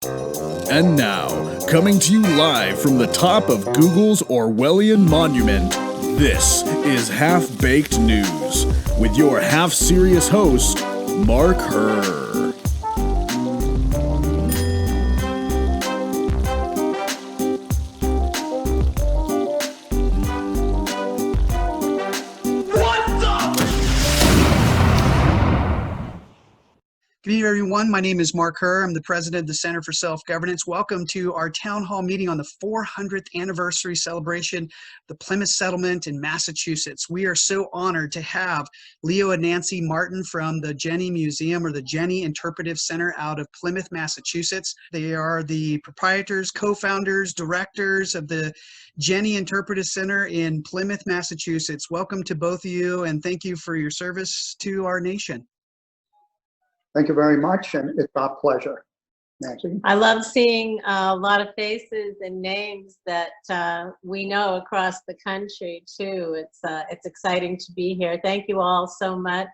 And now, coming to you live from the top of Google's Orwellian monument, this is Half-Baked News with your half-serious host, Mark Herr. Good evening, everyone. My name is Mark Herr. I'm the president of the Center for Self-Governance. Welcome to our town hall meeting on the 400th anniversary celebration of the Plymouth settlement in Massachusetts. We are so honored to have Leo and Nancy Martin from the Jenney Museum, or the Jenney Interpretive Center, out of Plymouth, Massachusetts. They are the proprietors, co-founders, directors of the Jenney Interpretive Center in Plymouth, Massachusetts. Welcome to both of you, and thank you for your service to our nation. Thank you very much, and it's our pleasure. Nancy? I love seeing a lot of faces and names that we know across the country, too. It's exciting to be here. Thank you all so much.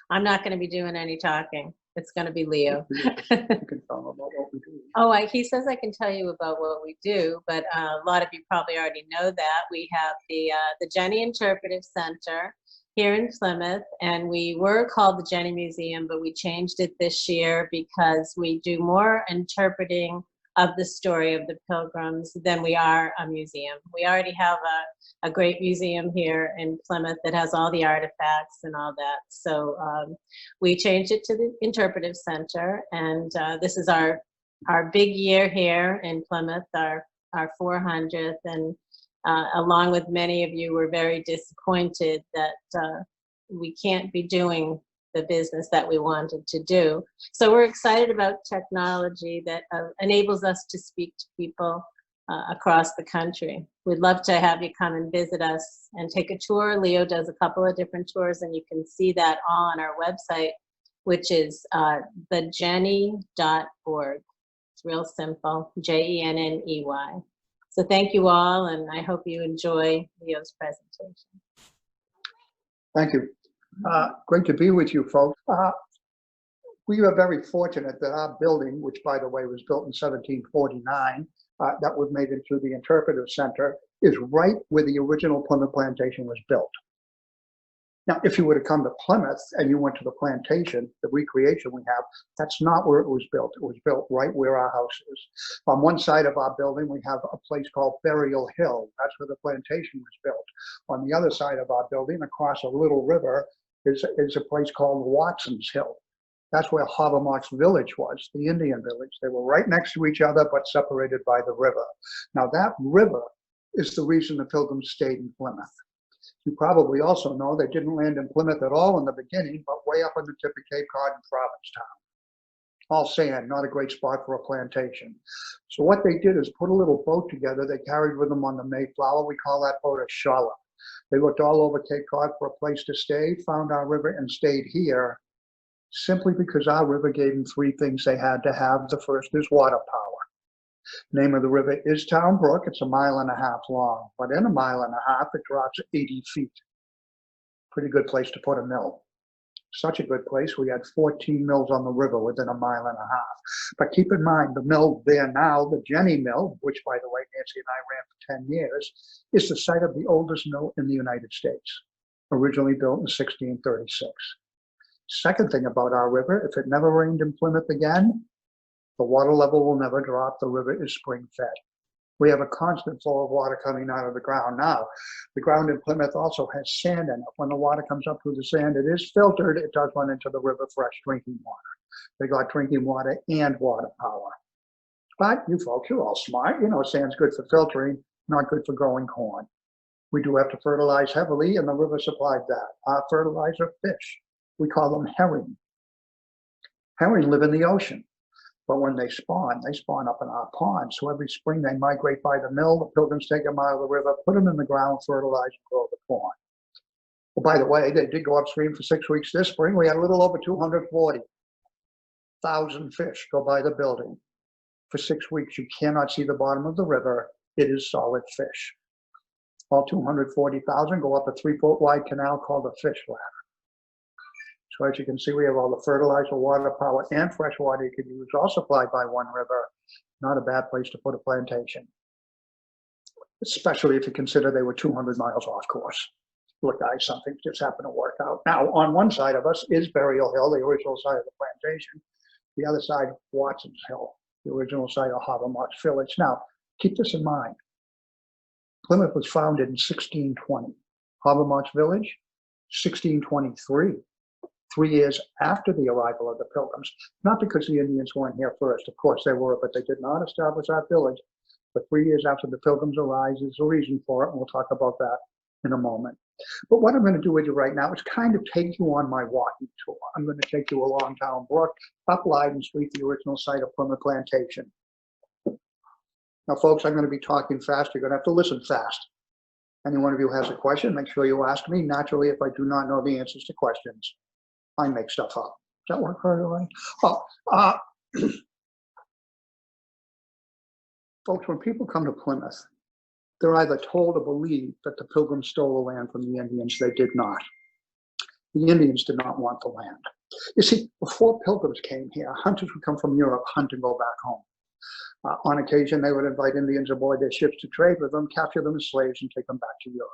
I'm not going to be doing any talking. It's going to be Leo. You can tell them about what we do. Oh, he says I can tell you about what we do, but a lot of you probably already know that. We have the Jenney Interpretive Center here in Plymouth, and we were called the Jenney Museum, but we changed it this year because we do more interpreting of the story of the Pilgrims than we are a museum. We already have a great museum here in Plymouth that has all the artifacts and all that. So we changed it to the Interpretive Center, and this is our big year here in Plymouth, our 400th, and along with many of you, we're very disappointed that we can't be doing the business that we wanted to do. So we're excited about technology that enables us to speak to people across the country. We'd love to have you come and visit us and take a tour. Leo does a couple of different tours, and you can see that all on our website, which is thejenney.org. It's real simple, Jenney. So thank you all, and I hope you enjoy Leo's presentation. Thank you. Great to be with you, folks. We are very fortunate that our building, which by the way was built in 1749, that was made into the Interpretive Center, is right where the original Plymouth plantation was built. Now, if you were to come to Plymouth and you went to the plantation, the recreation we have, that's not where it was built. It was built right where our house is. On one side of our building, we have a place called Burial Hill. That's where the plantation was built. On the other side of our building, across a little river, is a place called Watson's Hill. That's where Hobbamock's village was, the Indian village. They were right next to each other, but separated by the river. Now, that river is the reason the Pilgrims stayed in Plymouth. You probably also know they didn't land in Plymouth at all in the beginning, but way up on the tip of Cape Cod in Provincetown. All sand, not a great spot for a plantation. So what they did is put a little boat together they carried with them on the Mayflower. We call that boat a Charlotte. They looked all over Cape Cod for a place to stay, found our river, and stayed here simply because our river gave them three things they had to have. The first is water power. Name of the river is Town Brook. It's 1.5 miles long, but in 1.5 miles, it drops 80 feet. Pretty good place to put a mill. Such a good place. We had 14 mills on the river within 1.5 miles. But keep in mind, the mill there now, the Jenney Mill, which by the way, Nancy and I ran for 10 years, is the site of the oldest mill in the United States, originally built in 1636. Second thing about our river, if it never rained in Plymouth again, the water level will never drop. The river is spring fed. We have a constant flow of water coming out of the ground. Now, the ground in Plymouth also has sand in it. When the water comes up through the sand, it is filtered. It does run into the river fresh drinking water. They got drinking water and water power. But you folks, you're all smart. You know, sand's good for filtering, not good for growing corn. We do have to fertilize heavily, and the river supplied that. Our fertilizer, fish. We call them herring. Herring live in the ocean. But when they spawn up in our pond. So every spring they migrate by the mill. The Pilgrims take them out of the river, put them in the ground, fertilize, and grow the corn. Well, by the way, they did go upstream for 6 weeks this spring. We had a little over 240,000 fish go by the building. For 6 weeks, you cannot see the bottom of the river. It is solid fish. All 240,000 go up a 3-foot wide canal called a fish ladder. So as you can see, we have all the fertilizer, water, power, and fresh water you can use, all supplied by one river. Not a bad place to put a plantation, especially if you consider they were 200 miles off course. Look, guys, something just happened to work out. Now, on one side of us is Burial Hill, the original site of the plantation. The other side, Watson's Hill, the original site of Havermont's Village. Now, keep this in mind. Plymouth was founded in 1620. Havermont's Village, 1623. 3 years after the arrival of the Pilgrims, not because the Indians weren't here first, of course they were, but they did not establish that village. But 3 years after the Pilgrims arrived is a reason for it, and we'll talk about that in a moment. But what I'm going to do with you right now is kind of take you on my walking tour. I'm going to take you along Town Brook, up Leiden Street, the original site of Plymouth Plantation. Now, folks, I'm going to be talking fast. You're going to have to listen fast. Any one of you has a question, make sure you ask me. Naturally, if I do not know the answers to questions, I make stuff up. Does that work for everybody? Folks, when people come to Plymouth, they're either told or believe that the Pilgrims stole the land from the Indians. They did not. The Indians did not want the land. You see, before Pilgrims came here, hunters would come from Europe, hunt and go back home. On occasion, they would invite Indians aboard their ships to trade with them, capture them as slaves, and take them back to Europe.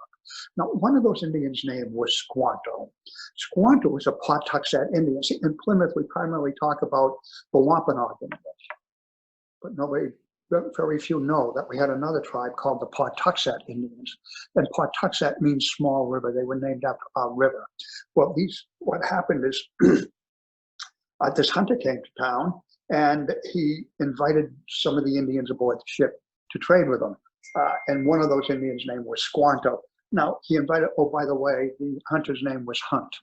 Now, one of those Indians' name was Squanto. Squanto was a Pawtuxet Indian. See, in Plymouth, we primarily talk about the Wampanoag Indians, but very few know that we had another tribe called the Pawtuxet Indians. And Pawtuxet means small river. They were named after our river. Well, what happened is this hunter came to town, and he invited some of the Indians aboard the ship to trade with them. And one of those Indians' name was Squanto. Now, he invited, oh, by the way, the hunter's name was Hunt.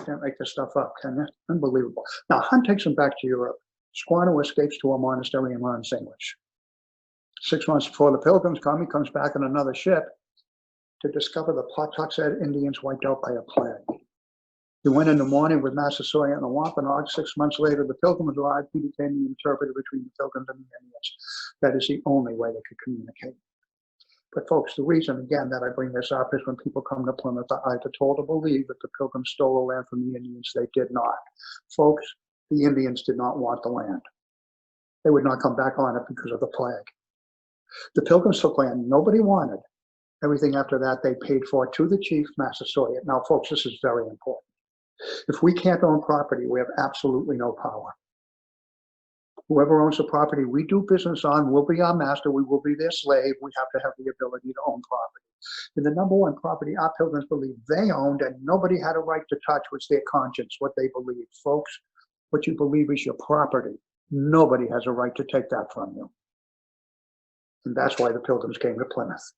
Can't make this stuff up, can you? Unbelievable. Now, Hunt takes him back to Europe. Squanto escapes to a monastery and learns English. 6 months before the Pilgrims come, he comes back on another ship to discover the Pawtuxet Indians wiped out by a plague. He went in the morning with Massasoit and the Wampanoag. 6 months later, the Pilgrims arrived. He became the interpreter between the Pilgrims and the Indians. That is the only way they could communicate. But folks, the reason, again, that I bring this up is when people come to Plymouth, they're either told or believe that the Pilgrims stole the land from the Indians. They did not. Folks, the Indians did not want the land. They would not come back on it because of the plague. The Pilgrims took land nobody wanted. Everything after that, they paid for to the chief, Massasoit. Now, folks, this is very important. If we can't own property, we have absolutely no power. Whoever owns the property we do business on will be our master. We will be their slave. We have to have the ability to own property. And the number one property our Pilgrims believed they owned and nobody had a right to touch was their conscience, what they believed. Folks, what you believe is your property. Nobody has a right to take that from you. And that's why the Pilgrims came to Plymouth.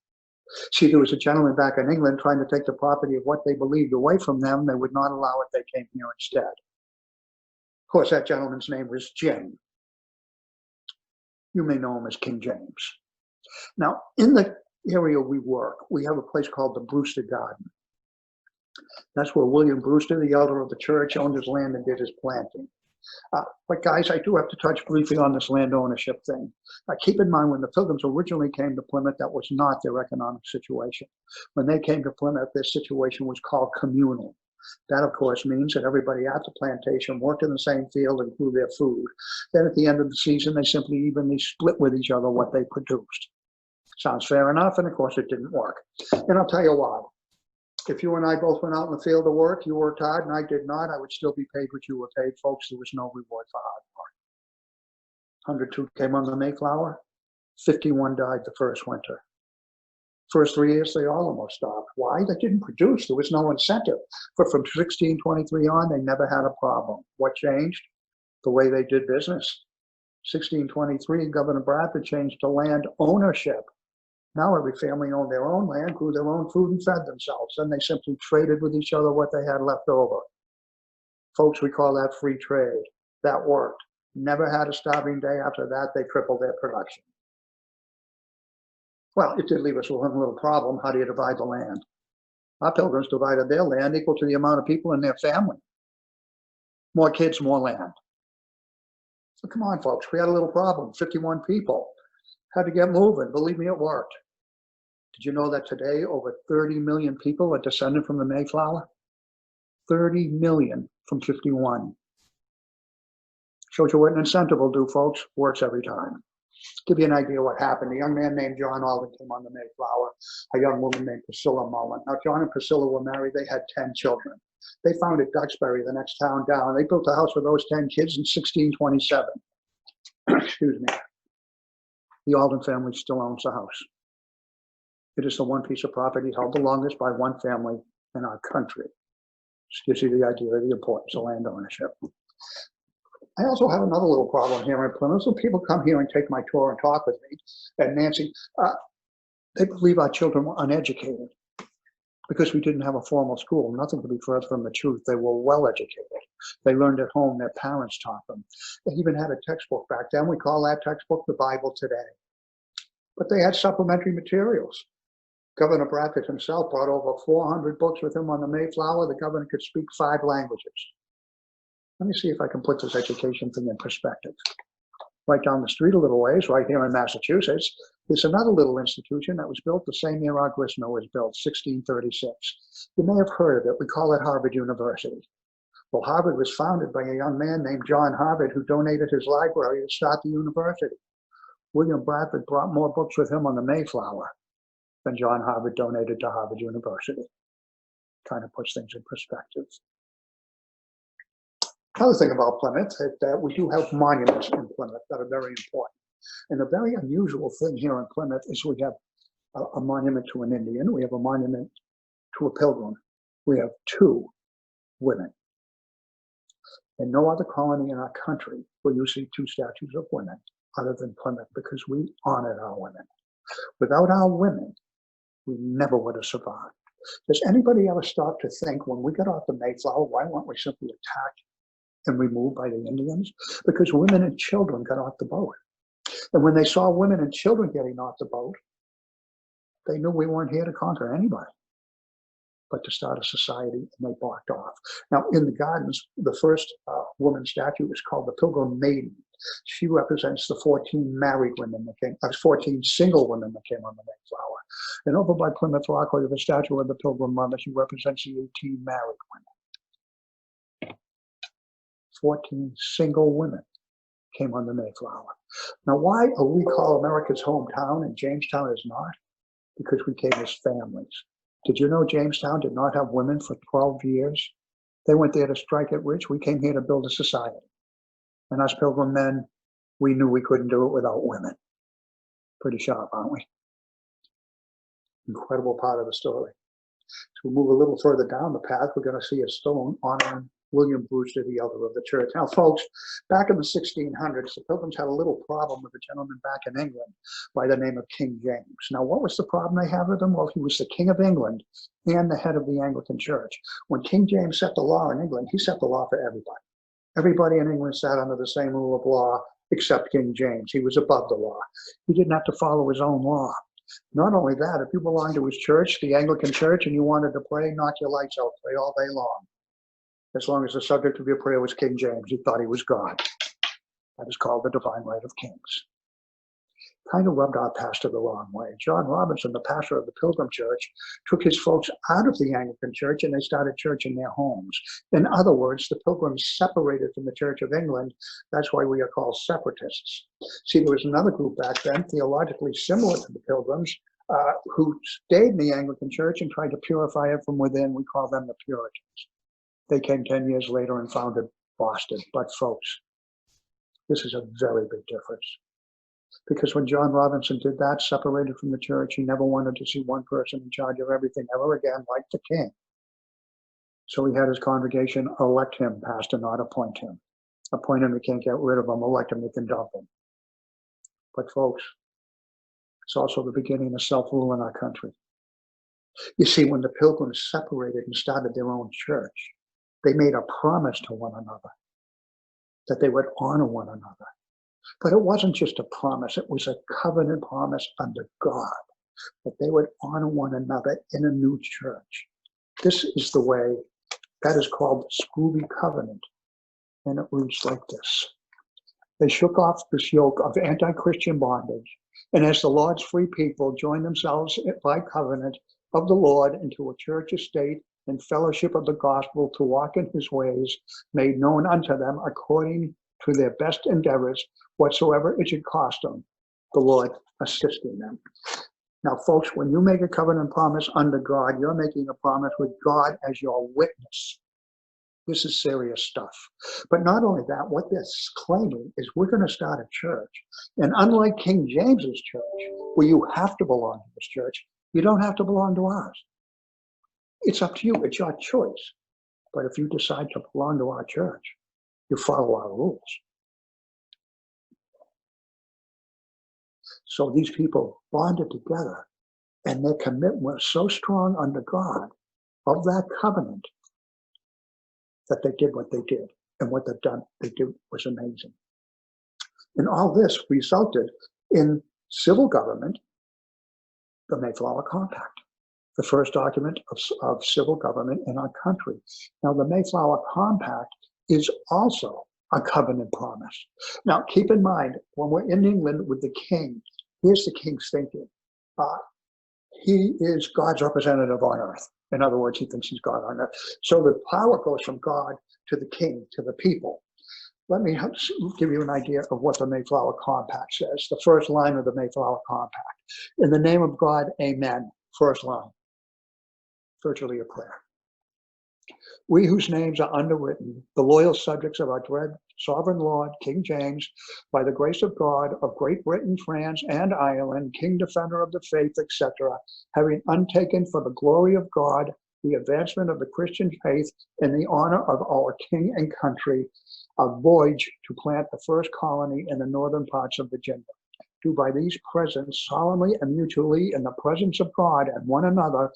See, there was a gentleman back in England trying to take the property of what they believed away from them. They would not allow it. They came here instead. Of course, that gentleman's name was Jenney. You may know him as King James. Now, in the area we work, we have a place called the Brewster Garden. That's where William Brewster, the elder of the church, owned his land and did his planting. But guys, I do have to touch briefly on this land ownership thing. Keep in mind, when the Pilgrims originally came to Plymouth, that was not their economic situation. When they came to Plymouth, their situation was called communal. That, of course, means that everybody at the plantation worked in the same field and grew their food. Then at the end of the season, they simply evenly split with each other what they produced. Sounds fair enough, and of course it didn't work. And I'll tell you why. If you and I both went out in the field to work, you worked hard and I did not, I would still be paid what you were paid. Folks, there was no reward for hard work. 102 came on the Mayflower, 51 died the first winter. First 3 years, they all almost stopped. Why? They didn't produce. There was no incentive. But from 1623 on, they never had a problem. What changed? The way they did business. 1623, Governor Bradford changed to land ownership. Now every family owned their own land, grew their own food, and fed themselves. Then they simply traded with each other what they had left over. Folks, we call that free trade. That worked. Never had a starving day. After that, they tripled their production. Well, it did leave us with one little problem. How do you divide the land? Our Pilgrims divided their land equal to the amount of people in their family. More kids, more land. So come on, folks, we had a little problem. 51 people. Had to get moving. Believe me, it worked. Did you know that today over 30 million people are descended from the Mayflower? 30 million from 51. Shows you what an incentive will do, folks. Works every time. Give you an idea what happened. A young man named John Alden came on the Mayflower. A young woman named Priscilla Mullen. Now, John and Priscilla were married. They had 10 children. They founded Duxbury, the next town down. They built a house for those 10 kids in 1627. Excuse me. The Alden family still owns the house. It is the one piece of property held the longest by one family in our country. Just gives you the idea of the importance of land ownership. I also have another little problem here in Plymouth. So people come here and take my tour and talk with me. And Nancy, they believe our children were uneducated because we didn't have a formal school. Nothing could be further from the truth. They were well educated. They learned at home. Their parents taught them. They even had a textbook back then. We call that textbook the Bible today. But they had supplementary materials. Governor Bradford himself brought over 400 books with him on the Mayflower. The governor could speak 5 languages. Let me see if I can put this education thing in perspective. Right down the street a little ways, right here in Massachusetts, there's another little institution that was built the same year our gristmill was built, 1636. You may have heard of it. We call it Harvard University. Well, Harvard was founded by a young man named John Harvard who donated his library to start the university. William Bradford brought more books with him on the Mayflower than John Harvard donated to Harvard University. Kind of puts things in perspective. Another thing about Plymouth is that we do have monuments in Plymouth that are very important. And a very unusual thing here in Plymouth is we have a monument to an Indian. We have a monument to a pilgrim. We have 2 women. In no other colony in our country will you see 2 statues of women other than Plymouth, because we honored our women. Without our women, we never would have survived. Does anybody ever stop to think, when we got off the Mayflower, why weren't we simply attacked and removed by the Indians? Because women and children got off the boat. And when they saw women and children getting off the boat, they knew we weren't here to conquer anybody, but to start a society, and they backed off. Now, in the gardens, the first woman statue is called the Pilgrim Maiden. She represents the 14 married women that came, 14 single women that came on the Mayflower. And over by Plymouth Rock, we have a statue of the Pilgrim Mother. She represents the 18 married women. 14 single women came on the Mayflower. Now, why are we called America's hometown and Jamestown is not? Because we came as families. Did you know Jamestown did not have women for 12 years? They went there to strike it rich. We came here to build a society. And us Pilgrim men, we knew we couldn't do it without women. Pretty sharp, aren't we? Incredible part of the story. So we move a little further down the path, we're going to see a stone honoring William Brewster, the elder of the church. Now, folks, back in the 1600s, the Pilgrims had a little problem with a gentleman back in England by the name of King James. Now, what was the problem they had with him? Well, he was the King of England and the head of the Anglican Church. When King James set the law in England, he set the law for everybody. Everybody in England sat under the same rule of law except King James. He was above the law. He didn't have to follow his own law. Not only that, if you belonged to his church, the Anglican Church, and you wanted to pray, knock your lights out, pray all day long. As long as the subject of your prayer was King James, you thought he was God. That is called the divine right of kings. Kind of rubbed our pastor the wrong way. John Robinson, the pastor of the Pilgrim Church, took his folks out of the Anglican Church and they started church in their homes. In other words, the Pilgrims separated from the Church of England. That's why we are called separatists. See, there was another group back then, theologically similar to the Pilgrims, who stayed in the Anglican Church and tried to purify it from within. We call them the Puritans. They came 10 years later and founded Boston. But folks, this is a very big difference. Because when John Robinson did that, separated from the church, he never wanted to see one person in charge of everything ever again, like the king. So he had his congregation elect him pastor, not appoint him. Appoint him, you can't get rid of him. Elect him, you can dump him. But folks, it's also the beginning of self-rule in our country. You see, when the Pilgrims separated and started their own church, they made a promise to one another that they would honor one another. But it wasn't just a promise, it was a covenant promise under God that they would honor one another in a new church. This is the way, that is called the Scrooby Covenant. And it reads like this. They shook off this yoke of anti-Christian bondage And as the Lord's free people join themselves by covenant of the Lord into a church estate and fellowship of the gospel to walk in his ways, made known unto them according to their best endeavors, whatsoever it should cost them, the Lord assisting them. Now, folks, when you make a covenant promise under God, you're making a promise with God as your witness. This is serious stuff. But not only that, what this claiming is we're going to start a church. And unlike King James's church, where you have to belong to this church, you don't have to belong to ours. It's up to you. It's your choice. But if you decide to belong to our church, you follow our rules. So these people bonded together, and their commitment was so strong under God of that covenant that they did what they did. And what they did was amazing. And all this resulted in civil government, the Mayflower Compact, the first document of civil government in our country. Now, the Mayflower Compact is also a covenant promise. Now, keep in mind, when we're in England with the king, here's the king's thinking. He is God's representative on earth. In other words, he thinks he's God on earth. So the power goes from God to the king, to the people. Let me give you an idea of what the Mayflower Compact says. The first line of the Mayflower Compact. In the name of God, amen. First line. Virtually a prayer. We whose names are underwritten, the loyal subjects of our dread sovereign Lord, King James, by the grace of God, of Great Britain, France, and Ireland, King Defender of the Faith, etc., having undertaken for the glory of God, the advancement of the Christian faith, and the honor of our King and country, a voyage to plant the first colony in the northern parts of Virginia. Do by these presents solemnly and mutually in the presence of God and one another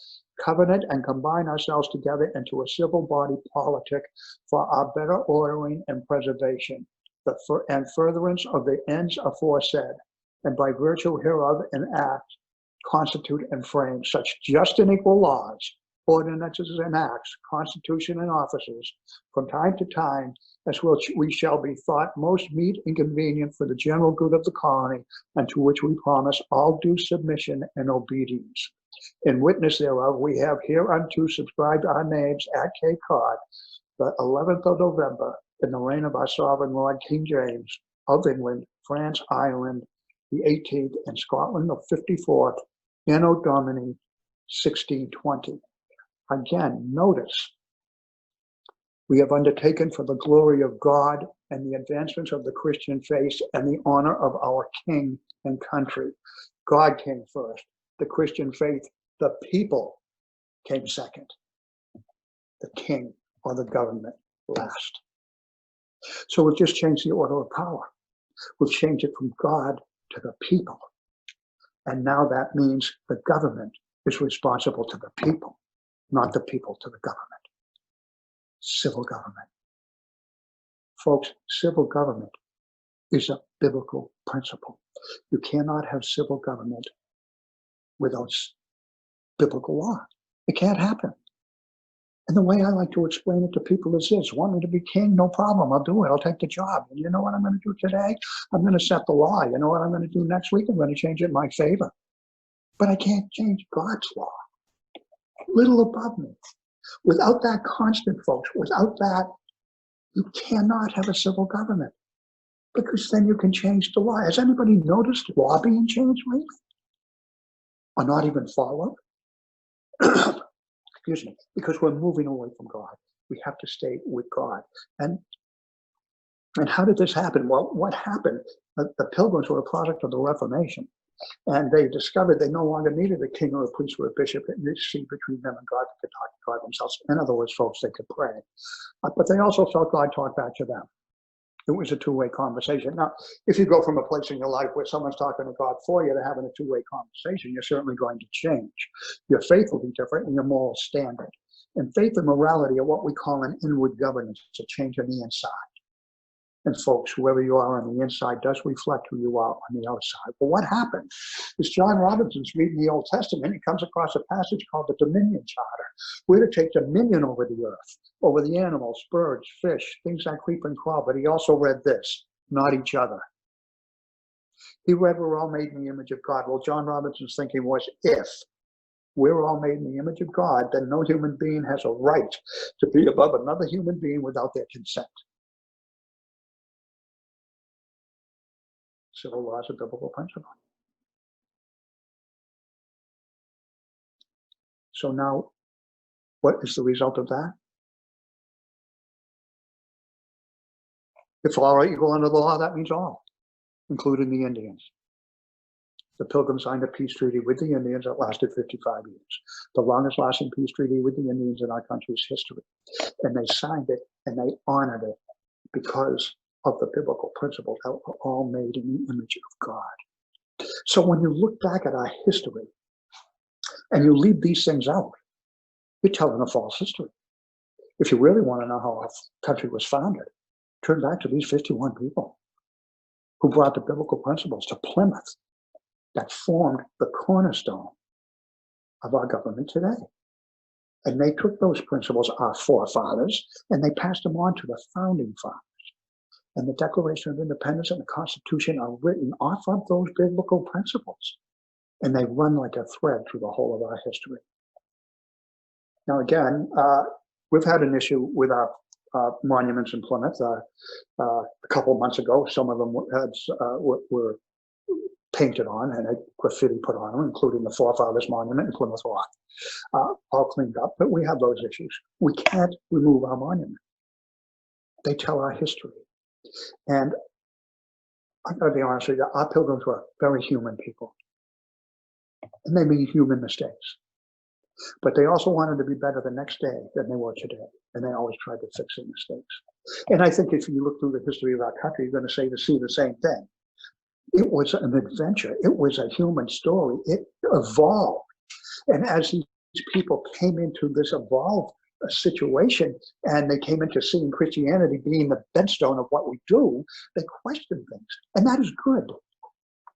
covenant and combine ourselves together into a civil body politic for our better ordering and preservation, and furtherance of the ends aforesaid, and by virtue hereof enact, constitute, and frame such just and equal laws, ordinances and acts, constitution and offices, from time to time, as which we shall be thought most meet and convenient for the general good of the colony, and to which we promise all due submission and obedience. In witness thereof, we have hereunto subscribed our names at Cape Cod, the 11th of November, in the reign of our sovereign Lord King James of England, France, Ireland, the 18th, and Scotland the 54th, Anno Domini 1620. Again, notice, we have undertaken for the glory of God and the advancements of the Christian faith and the honor of our King and country. God came first, the Christian faith, the people came second, the king or the government last. So we've just changed the order of power. We've changed it from God to the people. And now that means the government is responsible to the people, not the people to the government. Civil government. Folks, civil government is a biblical principle. You cannot have civil government without biblical law. It can't happen. And the way I like to explain it to people is this: want me to be king? No problem. I'll do it. I'll take the job. And you know what I'm going to do today? I'm going to set the law. You know what I'm going to do next week? I'm going to change it in my favor. But I can't change God's law. Little above me. Without that constant, folks, without that, you cannot have a civil government, because then you can change the law. Has anybody noticed law being changed lately? Or not even followed? Excuse me, because we're moving away from God. We have to stay with God. And how did this happen? Well, what happened? The Pilgrims were a product of the Reformation. And they discovered they no longer needed a king or a priest or a bishop. They see between them and God, they could talk to God themselves. In other words, folks, they could pray. But they also felt God talk back to them. It was a two-way conversation. Now, if you go from a place in your life where someone's talking to God for you to having a two-way conversation, you're certainly going to change. Your faith will be different and your moral standard. And faith and morality are what we call an inward governance. It's a change on the inside. And folks, whoever you are on the inside does reflect who you are on the outside. But what happened is John Robinson's reading the Old Testament. He comes across a passage called the Dominion Charter. We're to take dominion over the earth, over the animals, birds, fish, things that creep and crawl. But he also read this: not each other. He read we're all made in the image of God. Well, John Robinson's thinking was, if we're all made in the image of God, then no human being has a right to be above another human being without their consent. Civil law is a biblical principle. So now, what is the result of that? If all are equal under the law, that means all, including the Indians. The Pilgrims signed a peace treaty with the Indians that lasted 55 years, the longest lasting peace treaty with the Indians in our country's history. And they signed it and they honored it because of the biblical principles that were all made in the image of God. So when you look back at our history and you leave these things out, you're telling a false history. If you really want to know how our country was founded, turn back to these 51 people who brought the biblical principles to Plymouth that formed the cornerstone of our government today. And they took those principles, our forefathers, and they passed them on to the founding fathers. And the Declaration of Independence and the Constitution are written off of those biblical principles. And they run like a thread through the whole of our history. Now, again, we've had an issue with our monuments in Plymouth. A couple of months ago, some of them were painted on and had graffiti put on them, including the Forefathers Monument in Plymouth Rock, all cleaned up. But we have those issues. We can't remove our monument. They tell our history. And I'm going to be honest with you, our Pilgrims were very human people. And they made human mistakes. But they also wanted to be better the next day than they were today. And they always tried to fix their mistakes. And I think if you look through the history of our country, you're going to see the same thing. It was an adventure. It was a human story. It evolved. And as these people came into this evolved situation and they came into seeing Christianity being the bedstone of what we do, they questioned things. And that is good.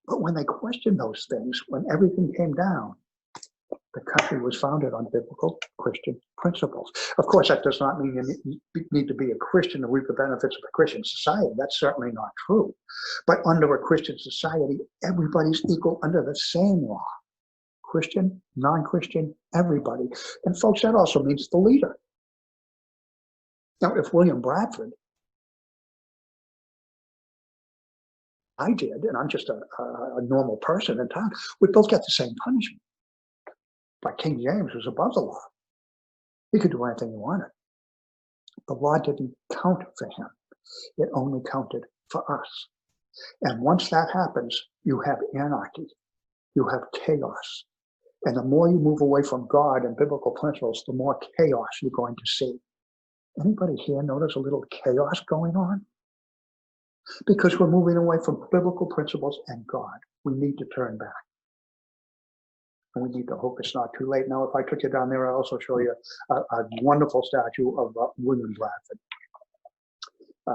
But when they questioned those things, when everything came down, the country was founded on biblical Christian principles. Of course, that does not mean you need to be a Christian to reap the benefits of a Christian society. That's certainly not true. But under a Christian society, everybody's equal under the same law. Christian, non-Christian, everybody. And folks, that also means the leader. Now, if William Bradford, I did, and I'm just a normal person in town, we both get the same punishment. But King James was above the law. He could do anything he wanted. The law didn't count for him. It only counted for us. And once that happens, you have anarchy. You have chaos. And the more you move away from God and biblical principles, the more chaos you're going to see. Anybody here notice a little chaos going on? Because we're moving away from biblical principles and God. We need to turn back. And we need to hope it's not too late. Now, if I took you down there, I'll also show you a wonderful statue of William Bradford.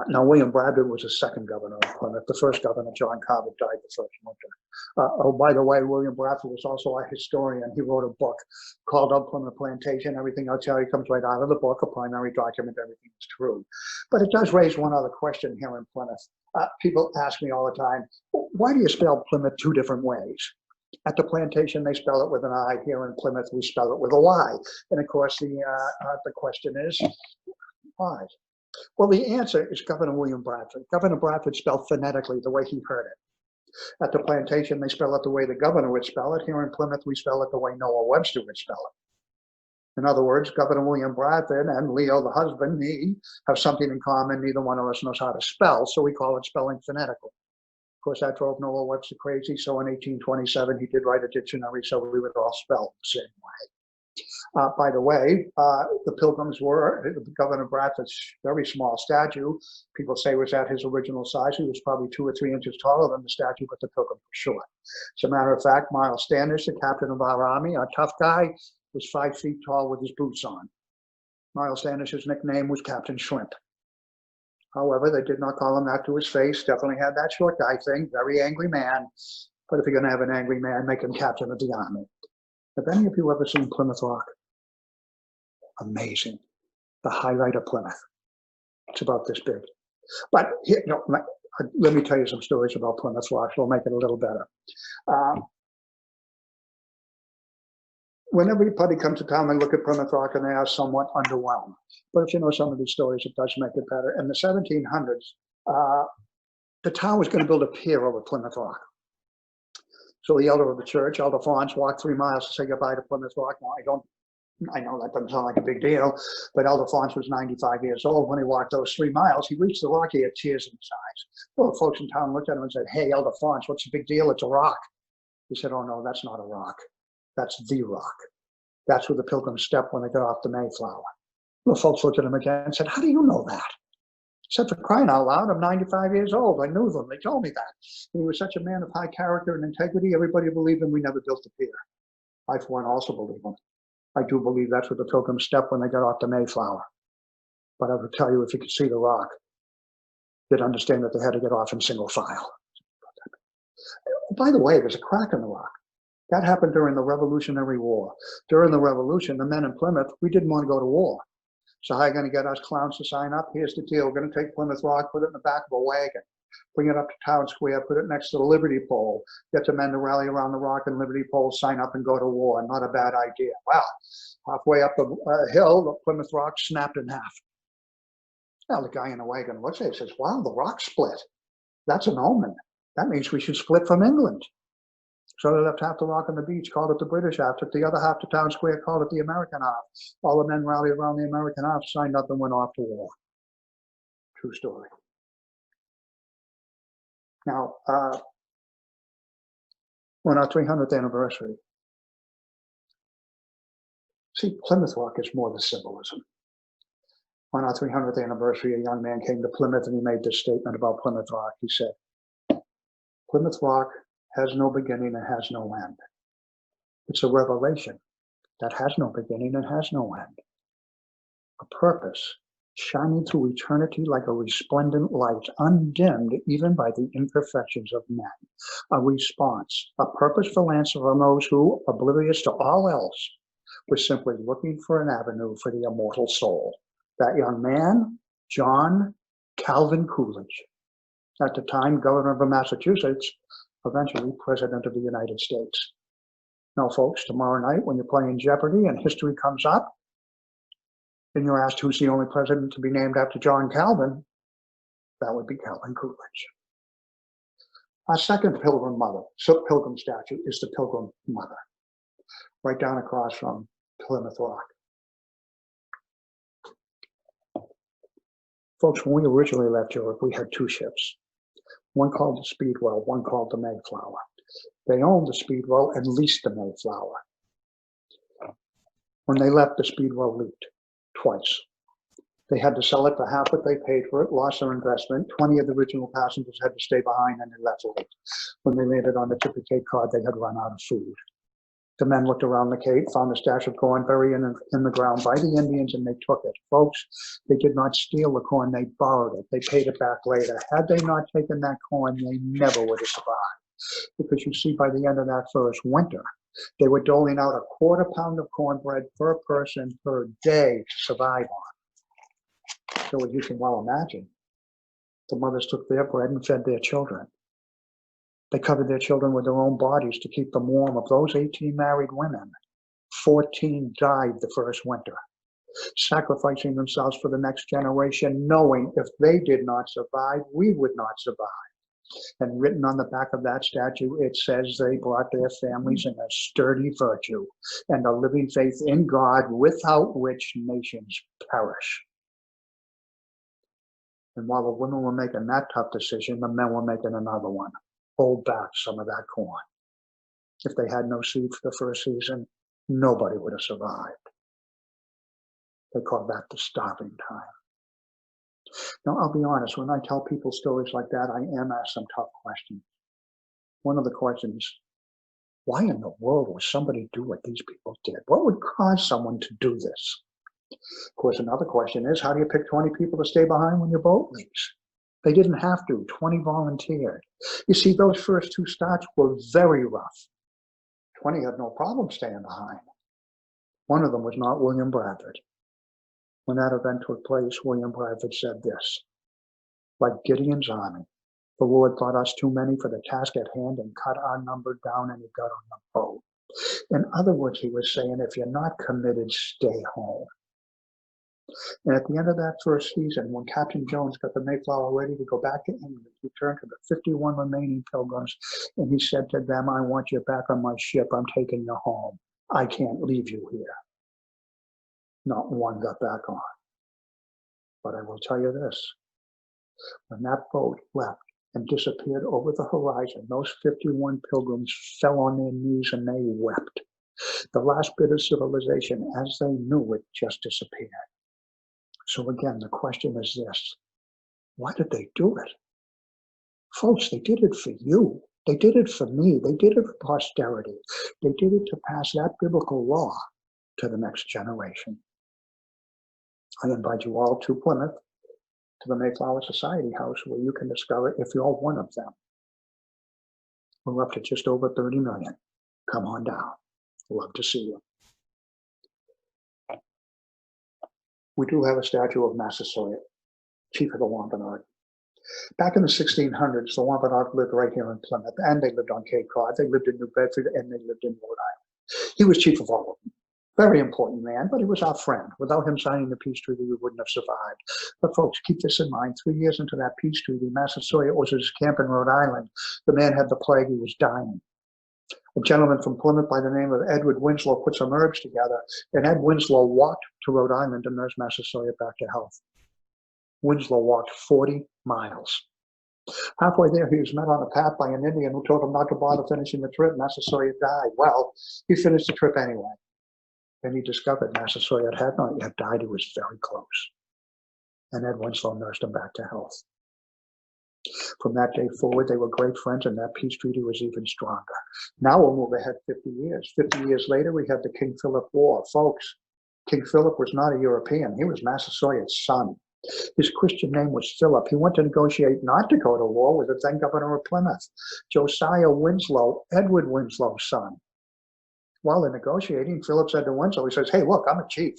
Now, William Bradford was the second governor of Plymouth. The first governor, John Carver, died the first winter. Oh, by the way, William Bradford was also a historian. He wrote a book called Of Plymouth Plantation. Everything I'll tell you comes right out of the book, a primary document, everything is true. But it does raise one other question here in Plymouth. People ask me all the time, why do you spell Plymouth two different ways? At the plantation, they spell it with an I. Here in Plymouth, we spell it with a Y. And of course, the question is, why? Well, the answer is Governor William Bradford. Governor Bradford spelled phonetically the way he heard it. At the plantation, they spell it the way the governor would spell it. Here in Plymouth, we spell it the way Noah Webster would spell it. In other words, Governor William Bradford and Leo, the husband, me, have something in common. Neither one of us knows how to spell, so we call it spelling phonetically. Of course, that drove Noah Webster crazy, so in 1827, he did write a dictionary so we would all spell the same way. By the way, the Pilgrims were, Governor Bradford's very small statue, people say was at his original size. He was probably 2 or 3 inches taller than the statue, but the Pilgrims were short. As a matter of fact, Miles Standish, the captain of our army, a tough guy, was 5 feet tall with his boots on. Miles Standish's nickname was Captain Shrimp. However, they did not call him that to his face. Definitely had that short guy thing, very angry man. But if you're going to have an angry man, make him captain of the army. Have any of you ever seen Plymouth Rock? Amazing. The highlight of Plymouth. It's about this big. But here, let me tell you some stories about Plymouth Rock, so it'll make it a little better. When everybody comes to town, they look at Plymouth Rock and they are somewhat underwhelmed. But if you know some of these stories, it does make it better. In the 1700s, the town was going to build a pier over Plymouth Rock. So the elder of the church, Elder Fons, walked 3 miles to say goodbye to Plymouth Rock. Now, I know that doesn't sound like a big deal, but Elder Fons was 95 years old. When he walked those 3 miles, he reached the rock, he had tears in his eyes. Well, the folks in town looked at him and said, "Hey, Elder Fons, what's the big deal? It's a rock." He said, "Oh, no, that's not a rock. That's the rock. That's where the Pilgrims stepped when they got off the Mayflower." The folks looked at him again and said, "How do you know that?" He said, "For crying out loud, I'm 95 years old. I knew them. They told me that." And he was such a man of high character and integrity, everybody believed him. We never built the pier. I, for one, also believe him. I do believe that's where the Pilgrims stepped when they got off the Mayflower. But I would tell you, if you could see the rock, you'd understand that they had to get off in single file. By the way, there's a crack in the rock. That happened during the Revolutionary War. During the Revolution, the men in Plymouth, we didn't want to go to war. So how are you going to get us clowns to sign up? Here's the deal. We're going to take Plymouth Rock, put it in the back of a wagon, bring it up to Town Square, put it next to the Liberty Pole, get the men to rally around the rock and Liberty Pole, sign up and go to war. Not a bad idea. Well, halfway up the hill, the Plymouth Rock snapped in half. Now the guy in the wagon looks at it and says, "Wow, the rock split. That's an omen. That means we should split from England." So they left half the rock on the beach, called it the British half, took the other half to Town Square, called it the American half. All the men rallied around the American half, signed up and went off to war. True story. Now, on our 300th anniversary, see, Plymouth Rock is more than symbolism. On our 300th anniversary, a young man came to Plymouth and he made this statement about Plymouth Rock. He said, "Plymouth Rock has no beginning and has no end. It's a revelation that has no beginning and has no end. A purpose shining through eternity like a resplendent light, undimmed even by the imperfections of men. A response, a purposeful answer from those who, oblivious to all else, were simply looking for an avenue for the immortal soul." That young man, John Calvin Coolidge, at the time governor of Massachusetts, eventually President of the United States. Now, folks, tomorrow night when you're playing Jeopardy and history comes up, and you're asked who's the only president to be named after John Calvin, that would be Calvin Coolidge. Our second Pilgrim statue is the Pilgrim Mother, right down across from Plymouth Rock. Folks, when we originally left Europe, we had 2 ships. One called the Speedwell, one called the Mayflower. They owned the Speedwell and leased the Mayflower. When they left, the Speedwell leaked twice. They had to sell it for half what they paid for it, lost their investment. 20 of the original passengers had to stay behind and they left late. When they landed on the tip of Cape Cod, they had run out of food. The men looked around the Cape, found a stash of corn buried in the ground by the Indians, and they took it. Folks, they did not steal the corn, they borrowed it. They paid it back later. Had they not taken that corn, they never would have survived. Because you see, by the end of that first winter, they were doling out a quarter pound of cornbread per person per day to survive on. So as you can well imagine, the mothers took their bread and fed their children. They covered their children with their own bodies to keep them warm. Of those 18 married women, 14 died the first winter, sacrificing themselves for the next generation, knowing if they did not survive, we would not survive. And written on the back of that statue, it says they brought their families in a sturdy virtue and a living faith in God, without which nations perish. And while the women were making that tough decision, the men were making another one. Hold back some of that corn. If they had no seed for the first season, nobody would have survived. They called that the starving time. Now, I'll be honest, when I tell people stories like that, I am asked some tough questions. One of the questions, why in the world would somebody do what these people did? What would cause someone to do this? Of course, another question is, how do you pick 20 people to stay behind when your boat leaks? They didn't have to. 20 volunteered. You see, those first 2 starts were very rough. 20 had no problem staying behind. One of them was not William Bradford. When that event took place, William Bradford said this: like Gideon's army, The Lord thought us too many for the task at hand and cut our number down, and he got on the boat. In other words, he was saying, if you're not committed, stay home. And at the end of that first season, when Captain Jones got the Mayflower ready to go back to England, he turned to the 51 remaining Pilgrims, and he said to them, I want you back on my ship. I'm taking you home. I can't leave you here. Not one got back on. But I will tell you this, when that boat left and disappeared over the horizon, those 51 Pilgrims fell on their knees and they wept. The last bit of civilization, as they knew it, just disappeared. So again, the question is this, why did they do it? Folks, they did it for you. They did it for me. They did it for posterity. They did it to pass that biblical law to the next generation. I invite you all to Plymouth, to the Mayflower Society House, where you can discover if you're one of them. We're up to just over 30 million. Come on down. Love to see you. We do have a statue of Massasoit, chief of the Wampanoag. Back in the 1600s, the Wampanoag lived right here in Plymouth, and they lived on Cape Cod. They lived in New Bedford, and they lived in Rhode Island. He was chief of all of them. Very important man, but he was our friend. Without him signing the peace treaty, we wouldn't have survived. But folks, keep this in mind. 3 years into that peace treaty, Massasoit was at his camp in Rhode Island. The man had the plague. He was dying. A gentleman from Plymouth by the name of Edward Winslow put some herbs together, and Ed Winslow walked to Rhode Island to nurse Massasoit back to health. Winslow walked 40 miles. Halfway there, he was met on the path by an Indian who told him not to bother finishing the trip. Massasoit died. Well, he finished the trip anyway. Then he discovered Massasoit had not yet died. He was very close. And Ed Winslow nursed him back to health. From that day forward, they were great friends, and that peace treaty was even stronger. Now we'll move ahead 50 years. 50 years later, we have the King Philip War. Folks, King Philip was not a European. He was Massasoit's son. His Christian name was Philip. He went to negotiate not to go to war with the then governor of Plymouth, Josiah Winslow, Edward Winslow's son. While they're negotiating, Philip said to Winslow, he says, hey, look, I'm a chief.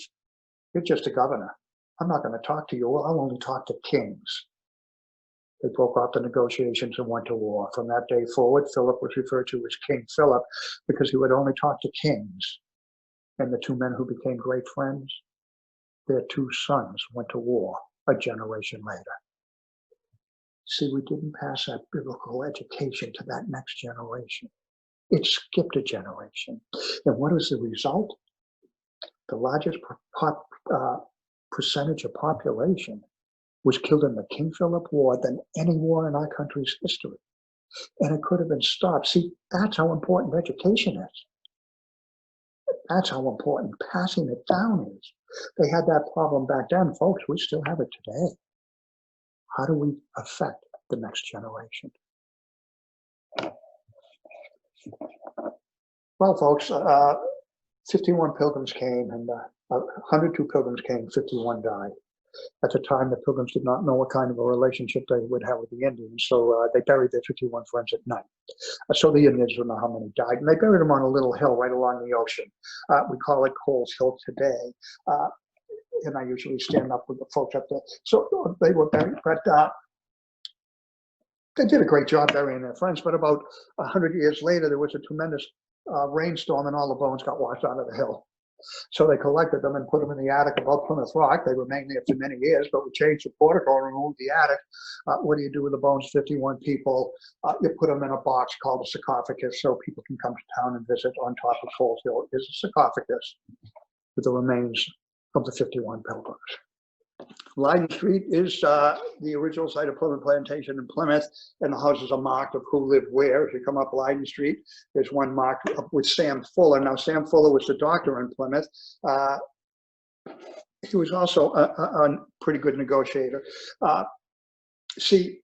You're just a governor. I'm not going to talk to you. I'll only talk to kings. They broke off the negotiations and went to war. From that day forward, Philip was referred to as King Philip because he would only talk to kings. And the two men who became great friends, their two sons went to war a generation later. See, we didn't pass that biblical education to that next generation. It skipped a generation. And what is the result? The largest percentage of population was killed in the King Philip War than any war in our country's history. And it could have been stopped. See, that's how important education is. That's how important passing it down is. They had that problem back then, folks. We still have it today. How do we affect the next generation? Well, folks, 51 pilgrims came, and 102 pilgrims came, 51 died. At the time, the Pilgrims did not know what kind of a relationship they would have with the Indians, so they buried their 51 friends at night. So the Indians don't know how many died, and they buried them on a little hill right along the ocean. We call it Coles Hill today, and I usually stand up with the folks up there. So they were buried, but they did a great job burying their friends, but about 100 years later, there was a tremendous rainstorm, and all the bones got washed out of the hill. So they collected them and put them in the attic above Plymouth Rock. They remained there for many years, but we changed the portico and removed the attic. What do you do with the bones? 51 people. You put them in a box called a sarcophagus so people can come to town and visit. On top of Coles Hill is a sarcophagus with the remains of the 51 pilgrims. Leiden Street is the original site of Plymouth Plantation in Plymouth, and the houses are marked of who lived where. If you come up Leiden Street, there's one marked up with Sam Fuller. Now, Sam Fuller was the doctor in Plymouth. He was also a pretty good negotiator. See,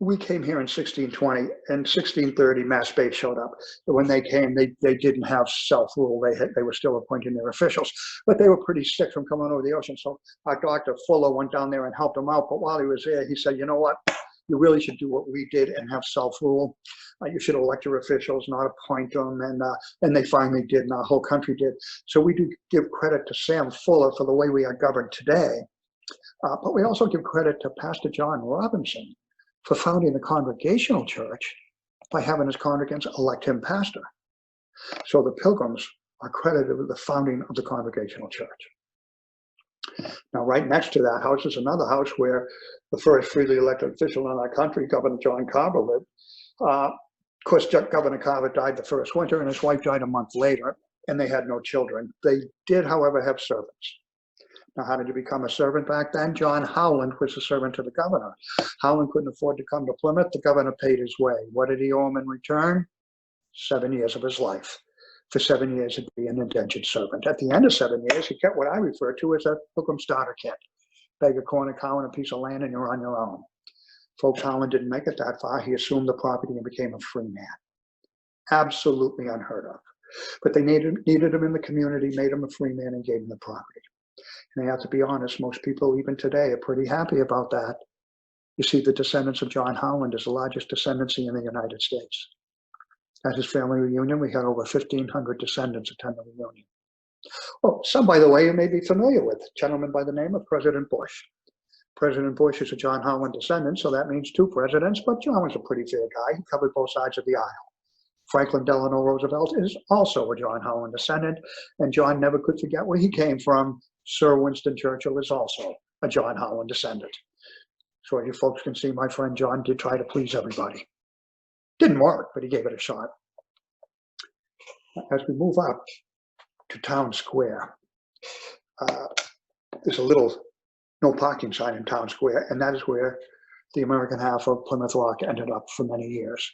we came here in 1620, and 1630, Mass Bates showed up. When they came, they didn't have self-rule. They were still appointing their officials, but they were pretty sick from coming over the ocean. So our Dr. Fuller went down there and helped them out. But while he was there, he said, you know what? You really should do what we did and have self-rule. You should elect your officials, not appoint them. And they finally did, and our whole country did. So we do give credit to Sam Fuller for the way we are governed today. But we also give credit to Pastor John Robinson, for founding the Congregational Church by having his congregants elect him pastor. So the Pilgrims are credited with the founding of the Congregational Church. Now, right next to that house is another house where the first freely elected official in our country, Governor John Carver, lived. Of course, Governor Carver died the first winter, and his wife died a month later, and they had no children. They did, however, have servants. Now, how did you become a servant back then? John Howland was a servant to the governor. Howland couldn't afford to come to Plymouth. The governor paid his way. What did he owe him in return? 7 years of his life. For 7 years, he'd be an indentured servant. At the end of 7 years, he kept what I refer to as a Pilgrim starter kit. Beg a corner cow and a piece of land, and you're on your own. Folks, Howland didn't make it that far. He assumed the property and became a free man. Absolutely unheard of. But they needed him in the community, made him a free man, and gave him the property. And I have to be honest, most people even today are pretty happy about that. You see, the descendants of John Howland is the largest descendancy in the United States. At his family reunion, we had over 1,500 descendants attend the reunion. Oh, some, by the way, you may be familiar with, a gentleman by the name of President Bush. President Bush is a John Howland descendant, so that means two presidents, but John was a pretty fair guy. He covered both sides of the aisle. Franklin Delano Roosevelt is also a John Howland descendant, and John never could forget where he came from. Sir Winston Churchill is also a John Howland descendant. So as you folks can see, my friend John did try to please everybody. Didn't work, but he gave it a shot. As we move up to Town Square, there's a little no parking sign in Town Square, and that is where the American half of Plymouth Rock ended up for many years.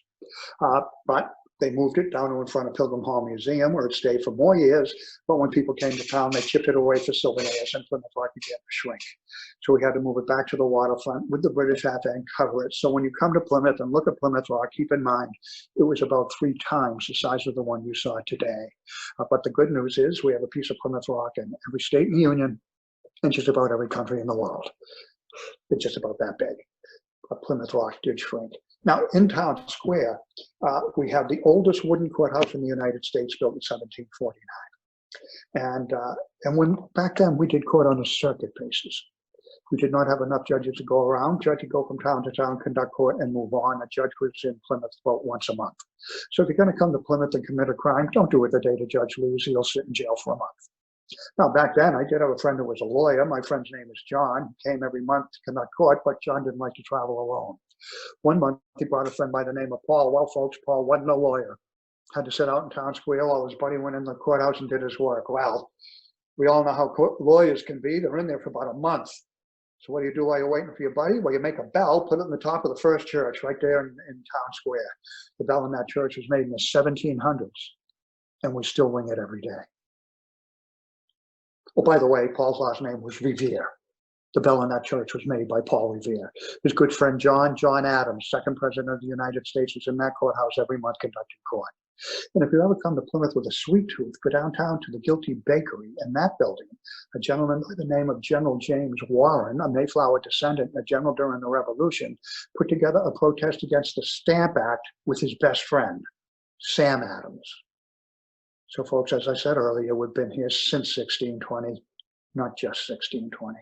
But they moved it down in front of Pilgrim Hall Museum, where it stayed for more years. But when people came to town, they chipped it away for souvenirs, and Plymouth Rock began to shrink. So we had to move it back to the waterfront with the British half and cover it. So when you come to Plymouth and look at Plymouth Rock, keep in mind it was about 3 times the size of the one you saw today. But the good news is we have a piece of Plymouth Rock in every state in the Union and just about every country in the world. It's just about that big. But Plymouth Rock did shrink. Now, in Town Square, we have the oldest wooden courthouse in the United States, built in 1749. And when back then we did court on a circuit basis. We did not have enough judges to go around. Judge would go from town to town, conduct court, and move on. A judge was in Plymouth about once a month. So if you're going to come to Plymouth and commit a crime, don't do it the day the judge leaves. You'll sit in jail for a month. Now, back then, I did have a friend who was a lawyer. My friend's name is John. He came every month to conduct court, but John didn't like to travel alone. One month, he brought a friend by the name of Paul. Well, folks, Paul wasn't a lawyer. Had to sit out in Town Square while his buddy went in the courthouse and did his work. Well, we all know how lawyers can be. They're in there for about a month. So what do you do while you're waiting for your buddy? Well, you make a bell, put it in the top of the first church right there in Town Square. The bell in that church was made in the 1700s, and we still ring it every day. Oh, by the way, Paul's last name was Revere. The bell in that church was made by Paul Revere. His good friend John Adams, second president of the United States, was in that courthouse every month conducting court. And if you ever come to Plymouth with a sweet tooth, go downtown to the Guilty Bakery in that building. A gentleman by the name of General James Warren, a Mayflower descendant, a general during the Revolution, put together a protest against the Stamp Act with his best friend, Sam Adams. So folks, as I said earlier, we've been here since 1620, not just 1620.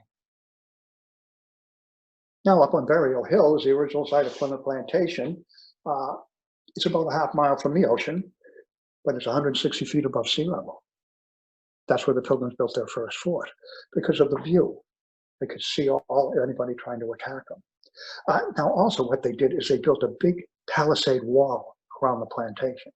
Now up on Burial Hill is the original site of Plymouth Plantation. It's about a half mile from the ocean, but it's 160 feet above sea level. That's where the Pilgrims built their first fort, because of the view. They could see anybody trying to attack them. Now also what they did is they built a big palisade wall around the plantation.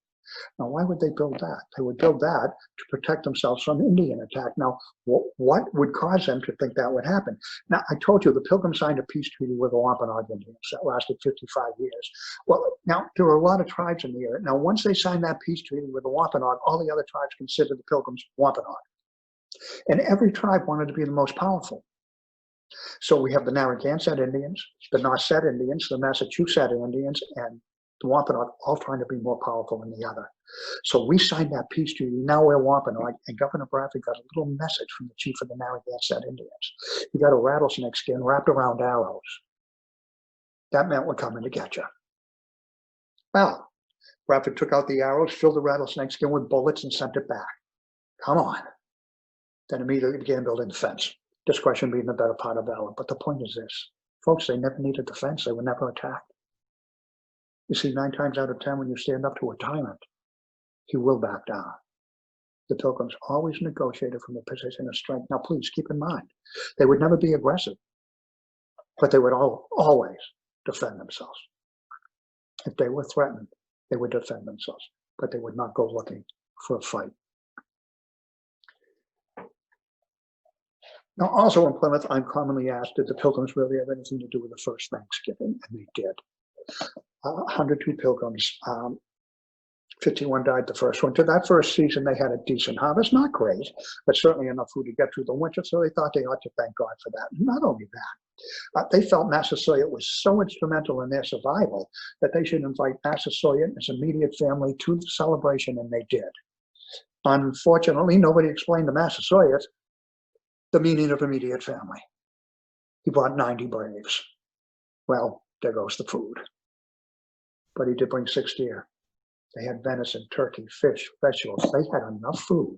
Now, why would they build that? They would build that to protect themselves from Indian attack. Now, what would cause them to think that would happen? Now, I told you the Pilgrims signed a peace treaty with the Wampanoag Indians that lasted 55 years. Well, now, there were a lot of tribes in the area. Now, once they signed that peace treaty with the Wampanoag, all the other tribes considered the Pilgrims Wampanoag. And every tribe wanted to be the most powerful. So we have the Narragansett Indians, the Nauset Indians, the Massachusetts Indians, and the Wampanoag, all trying to be more powerful than the other. So we signed that peace treaty. Now we're Wampanoag, and Governor Bradford got a little message from the chief of the Narragansett Indians. He got a rattlesnake skin wrapped around arrows. That meant we're coming to get you. Well, Bradford took out the arrows, filled the rattlesnake skin with bullets, and sent it back. Come on. Then immediately began building the fence. Discretion being the better part of valor. But the point is this. Folks, they never needed defense. They were never attacked. You see, 9 times out of 10, when you stand up to a tyrant, he will back down. The Pilgrims always negotiated from a position of strength. Now, please keep in mind, they would never be aggressive, but they would always defend themselves. If they were threatened, they would defend themselves, but they would not go looking for a fight. Now, also in Plymouth, I'm commonly asked, did the Pilgrims really have anything to do with the first Thanksgiving? And they did. 102 Pilgrims, 51 died the first winter. That first season, they had a decent harvest, not great, but certainly enough food to get through the winter, so they thought they ought to thank God for that. Not only that, they felt Massasoit was so instrumental in their survival that they should invite Massasoit and his immediate family to the celebration, and they did. Unfortunately, nobody explained to Massasoit the meaning of immediate family. He brought 90 braves. Well, there goes the food. But he did bring 6 deer. They had venison, turkey, fish, vegetables. They had enough food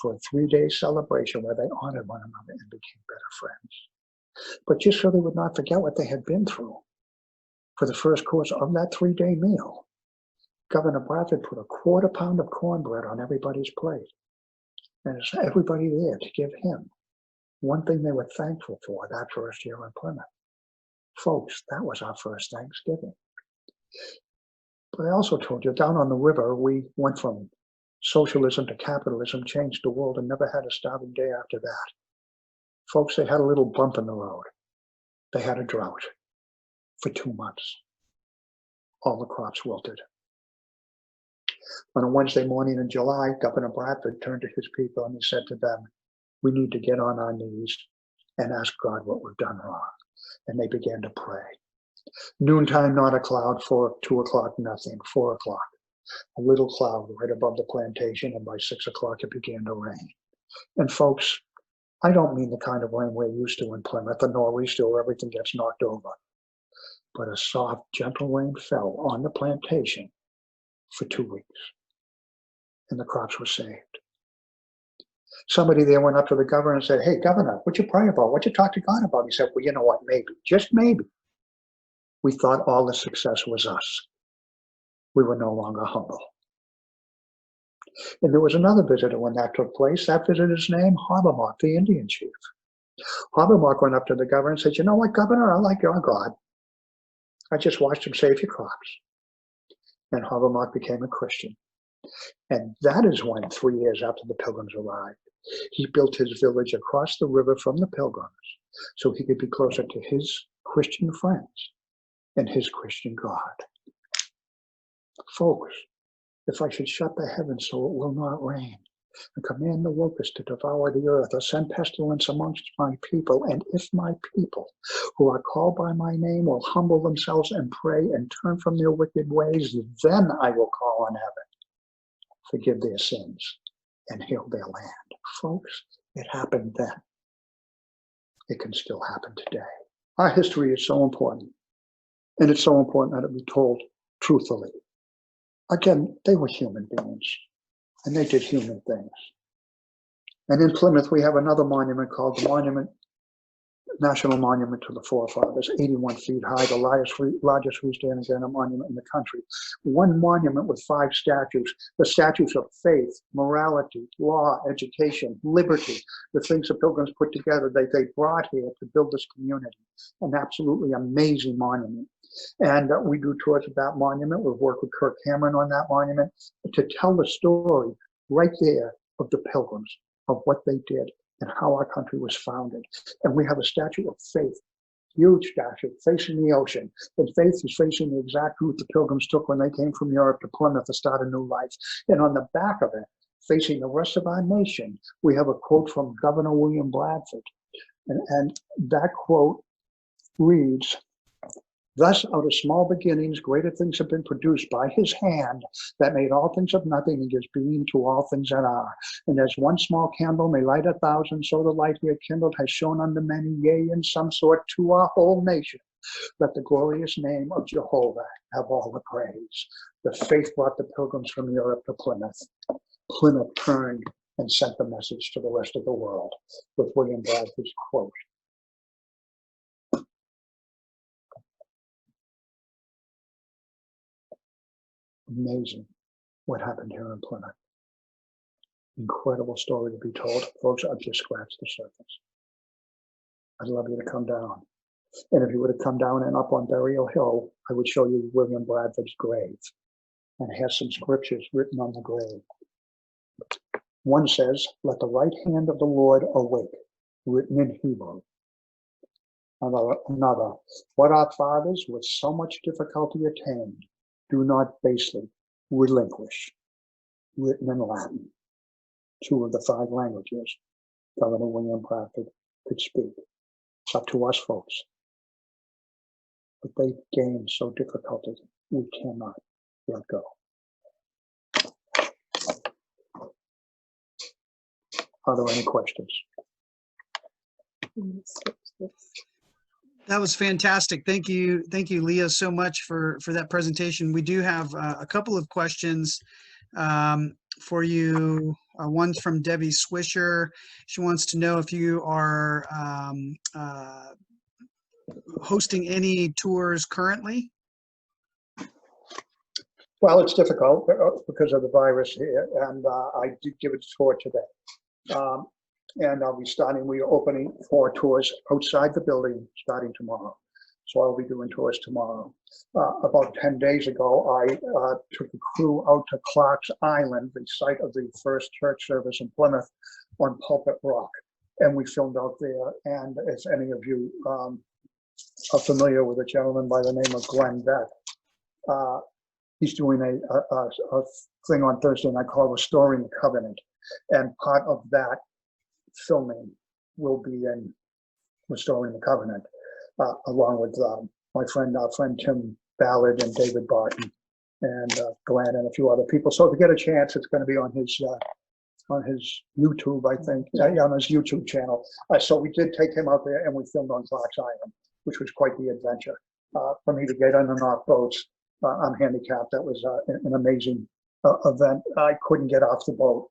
for a 3-day celebration where they honored one another and became better friends. But just so they would not forget what they had been through, for the first course of that 3-day meal, Governor Bradford put a 1/4 pound of cornbread on everybody's plate. And it's everybody there to give him one thing they were thankful for that first year in Plymouth. Folks, that was our first Thanksgiving. But I also told you, down on the river, we went from socialism to capitalism, changed the world, and never had a starving day after that. Folks, they had a little bump in the road. They had a drought for 2 months. All the crops wilted. On a Wednesday morning in July, Governor Bradford turned to his people and he said to them, we need to get on our knees and ask God what we've done wrong. And they began to pray. Noontime, not a cloud. 2 o'clock, nothing. 4 o'clock, a little cloud right above the plantation, and by 6 o'clock it began to rain. And folks, I don't mean the kind of rain we're used to in Plymouth, a nor'easter where everything gets knocked over. But a soft, gentle rain fell on the plantation for 2 weeks, and the crops were saved. Somebody there went up to the governor and said, hey, Governor, what you pray about? What you talk to God about? He said, well, you know what, maybe, just maybe, we thought all the success was us. We were no longer humble. And there was another visitor when that took place. That visitor's name, Harborough, the Indian chief. Harborough went up to the governor and said, you know what, Governor, I like your God. I just watched him save your crops. And Harborough became a Christian. And that is when, 3 years after the Pilgrims arrived, he built his village across the river from the Pilgrims so he could be closer to his Christian friends and his Christian God. Folks, if I should shut the heavens so it will not rain, and command the locusts to devour the earth, or send pestilence amongst my people, and if my people who are called by my name will humble themselves and pray and turn from their wicked ways, then I will call on heaven, forgive their sins, and heal their land. Folks, it happened then. It can still happen today. Our history is so important, and it's so important that it be told truthfully. Again, they were human beings, and they did human things. And in Plymouth, we have another monument called the National Monument to the Forefathers, 81 feet high, the largest freestanding granite monument in the country. One monument with 5 statues, the statues of faith, morality, law, education, liberty, the things the Pilgrims put together that they brought here to build this community. An absolutely amazing monument. And we do tours of that monument. We've worked with Kirk Cameron on that monument to tell the story right there of the Pilgrims, of what they did and how our country was founded. And we have a statue of faith, huge statue, facing the ocean. And faith is facing the exact route the Pilgrims took when they came from Europe to Plymouth to start a new life. And on the back of it, facing the rest of our nation, we have a quote from Governor William Bradford. And that quote reads, thus, out of small beginnings, greater things have been produced by his hand that made all things of nothing and gives being to all things that are. And as one small candle may light 1,000, so the light here kindled has shone unto many, yea, in some sort to our whole nation. Let the glorious name of Jehovah have all the praise. The faith brought the Pilgrims from Europe to Plymouth. Plymouth turned and sent the message to the rest of the world with William Bradford's quote. Amazing what happened here in Plymouth. Incredible story to be told. Folks, I've just scratched the surface. I'd love you to come down. And if you were to come down and up on Burial Hill, I would show you William Bradford's grave. And it has some scriptures written on the grave. One says, "Let the right hand of the Lord awake," written in Hebrew. Another, "What our fathers with so much difficulty attained, do not basely relinquish," written in Latin. 2 of the 5 languages Governor William Bradford could speak. It's up to us, folks. But they gained so difficulty, we cannot let go. Are there any questions? That was fantastic. Thank you, Leah, so much for that presentation. We do have a couple of questions for you. One's from Debbie Swisher. She wants to know if you are hosting any tours currently. Well, it's difficult because of the virus here, and I did give a tour today. And I'll be starting, we are opening 4 tours outside the building starting tomorrow. So I'll be doing tours tomorrow. About 10 days ago, I took a crew out to Clark's Island, the site of the first church service in Plymouth, on Pulpit Rock. And we filmed out there. And if any of you are familiar with a gentleman by the name of Glenn Beck, he's doing a thing on Thursday night called Restoring the Covenant. And part of that filming will be in Restoring the Covenant, along with our friend Tim Ballard and David Barton and Glenn and a few other people. So if you get a chance, it's going to be on his YouTube, I think, on his YouTube channel. So we did take him out there and we filmed on Clark's Island, which was quite the adventure. For me to get on and off boats, I'm handicapped. That was an amazing event. I couldn't get off the boat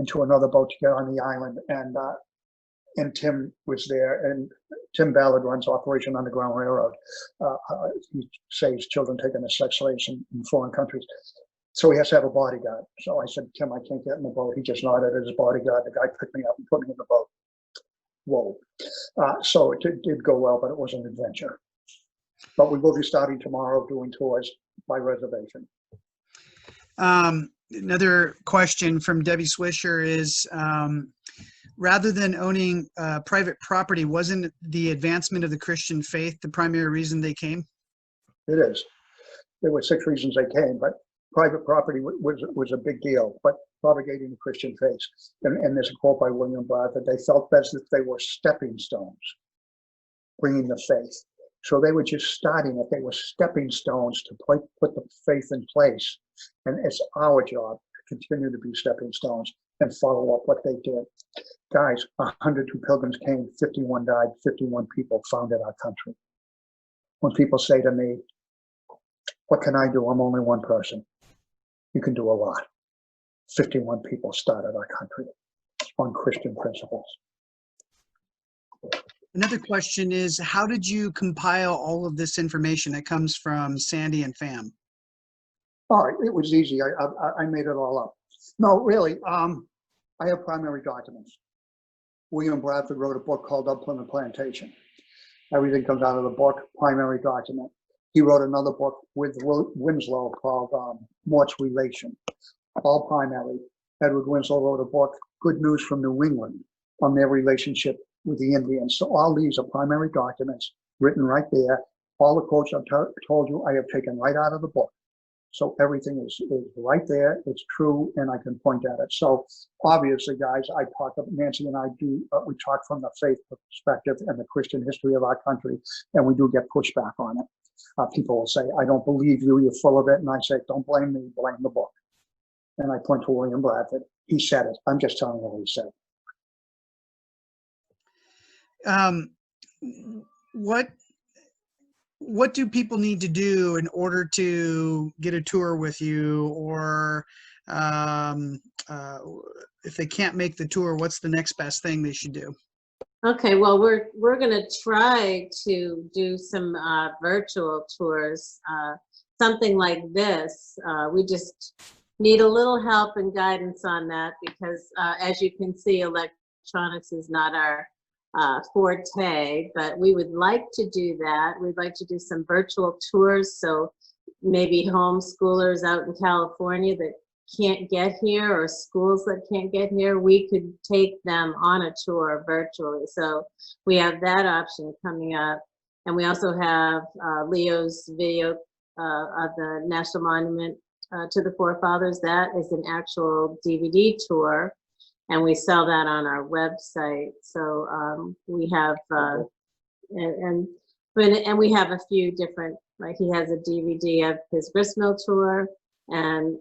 into another boat to get on the island, and Tim was there, and Tim Ballard runs Operation Underground Railroad. He saves children taken as sex slaves in foreign countries. So he has to have a bodyguard. So I said, "Tim, I can't get in the boat." He just nodded at his bodyguard. The guy picked me up and put me in the boat. Whoa. So it did go well, but it was an adventure. But we will be starting tomorrow doing tours by reservation. Another question from Debbie Swisher is, rather than owning private property, wasn't the advancement of the Christian faith the primary reason they came? It is. There were 6 reasons they came, but private property was a big deal, but propagating the Christian faith. And there's a quote by William Bradford, they felt as if they were stepping stones, bringing the faith. So they were just starting it. They were stepping stones to put the faith in place. And it's our job to continue to be stepping stones and follow up what they did. Guys, 102 pilgrims came, 51 died, 51 people founded our country. When people say to me, "What can I do? I'm only one person." You can do a lot. 51 people started our country on Christian principles. Another question is, how did you compile all of this information that comes from Sandy and Fam? Oh, it was easy. I made it all up. No, really, I have primary documents. William Bradford wrote a book called Up Plymouth Plantation. Everything comes out of the book, primary document. He wrote another book with Winslow called Mort's Relation, all primary. Edward Winslow wrote a book, Good News from New England, on their relationship with the Indians. So all these are primary documents written right there. All the quotes I've told you, I have taken right out of the book. So everything is right there. It's true, and I can point at it. So obviously, guys, Nancy and I we talk from the faith perspective and the Christian history of our country, and we do get pushback on it. People will say, "I don't believe you, you're full of it." And I say, "Don't blame me, blame the book." And I point to William Bradford. He said it. I'm just telling you what he said. What do people need to do in order to get a tour with you, or if they can't make the tour, what's the next best thing they should do? Okay, well, we're going to try to do some virtual tours, something like this. We just need a little help and guidance on that because, as you can see, electronics is not our forte, but we would like to do that. We'd like to do some virtual tours, so maybe homeschoolers out in California that can't get here, or schools that can't get here, we could take them on a tour virtually. So we have that option coming up. And we also have Leo's video of the National Monument to the Forefathers. That is an actual DVD tour, and we sell that on our website. So we have, and we have a few different, like he has a DVD of his gristmill tour, and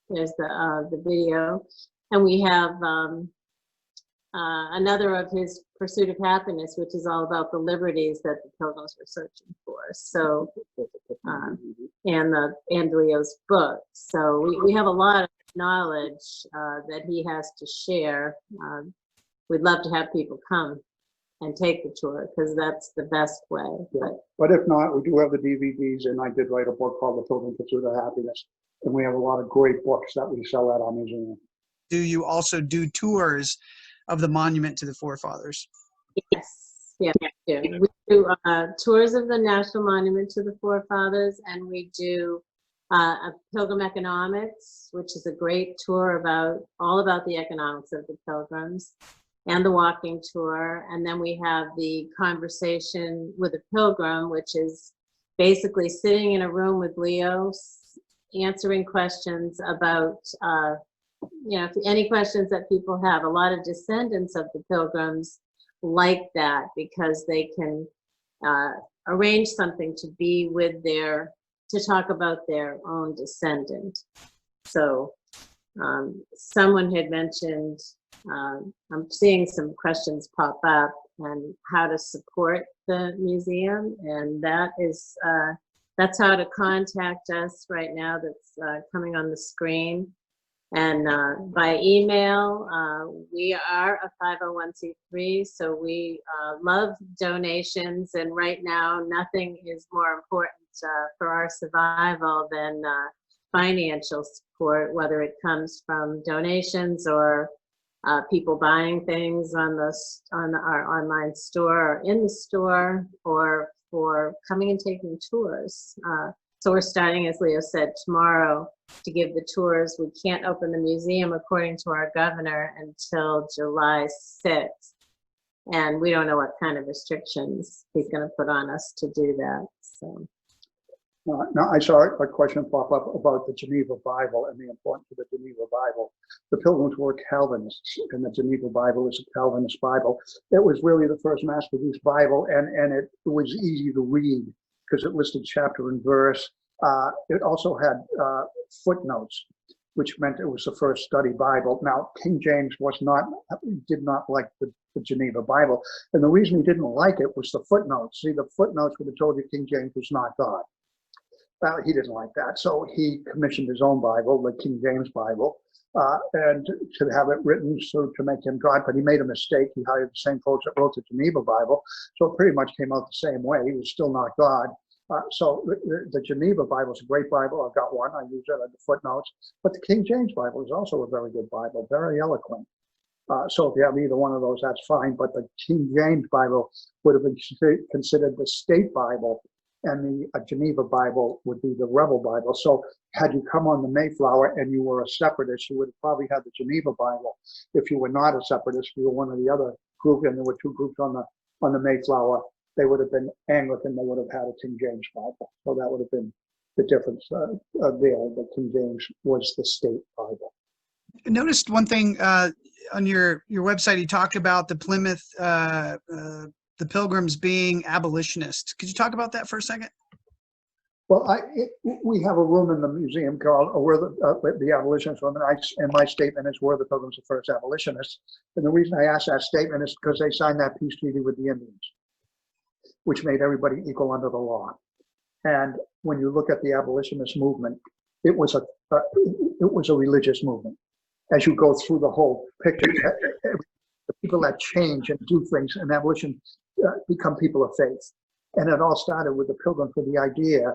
there's the video, and we have another of his Pursuit of Happiness, which is all about the liberties that the Pilgrims were searching for. So, and Leo's book. So we have a lot of knowledge that he has to share. We'd love to have people come and take the tour because that's the best way. Yeah. But if not, we do have the DVDs, and I did write a book called The Pilgrim's Pursuit of Happiness. And we have a lot of great books that we sell at our museum. Do you also do tours of the monument to the forefathers? Yes, yeah, we do. We do tours of the National Monument to the Forefathers, and we do a Pilgrim Economics, which is a great tour about all about the economics of the Pilgrims, and the walking tour. And then we have the Conversation with a Pilgrim, which is basically sitting in a room with Leo, answering questions about, any questions that people have. A lot of descendants of the Pilgrims like that because they can arrange something to be with to talk about their own descendant. So someone had mentioned, I'm seeing some questions pop up on how to support the museum, and that is, that's how to contact us right now. That's coming on the screen. And by email, we are a 501c3, so we love donations. And right now, nothing is more important for our survival than financial support, whether it comes from donations or people buying things on our online store or in the store, or for coming and taking tours. So we're starting, as Leo said, tomorrow to give the tours. We can't open the museum, according to our governor, until July 6th. And we don't know what kind of restrictions he's going to put on us to do that. So. Now, I saw a question pop up about the Geneva Bible and the importance of the Geneva Bible. The Pilgrims were Calvinists, and the Geneva Bible is a Calvinist Bible. It was really the first mass-produced Bible, and it was easy to read because it listed chapter and verse. It also had footnotes, which meant it was the first study Bible. Now, King James did not like the Geneva Bible, and the reason he didn't like it was the footnotes. See, the footnotes would have told you King James was not God. Well, he didn't like that, so he commissioned his own Bible, the King James Bible, and to have it written so to make him God. But he made a mistake. He hired the same folks that wrote the Geneva Bible, so it pretty much came out the same way. He was still not God. So the Geneva Bible is a great Bible. I've got one. I use it in the footnotes. But the King James Bible is also a very good Bible, very eloquent. So if you have either one of those, that's fine. But the King James Bible would have been considered the state Bible, and the Geneva Bible would be the rebel Bible. So had you come on the Mayflower and you were a separatist, you would have probably had the Geneva Bible. If you were not a separatist, you were one of the other group, and there were two groups on the Mayflower, they would have been Anglican, they would have had a King James Bible. So that would have been the difference there. The King James was the state Bible. I noticed one thing on your website. You talked about the Plymouth, the Pilgrims being abolitionists. Could you talk about that for a second? Well, we have a room in the museum called "Where the Abolitionists Were," and my statement is "Were the Pilgrims the first abolitionists?" And the reason I asked that statement is because they signed that peace treaty with the Indians, which made everybody equal under the law. And when you look at the abolitionist movement, it was a religious movement. As you go through the whole picture, the people that change and do things, and abolition become people of faith. And it all started with the Pilgrims with the idea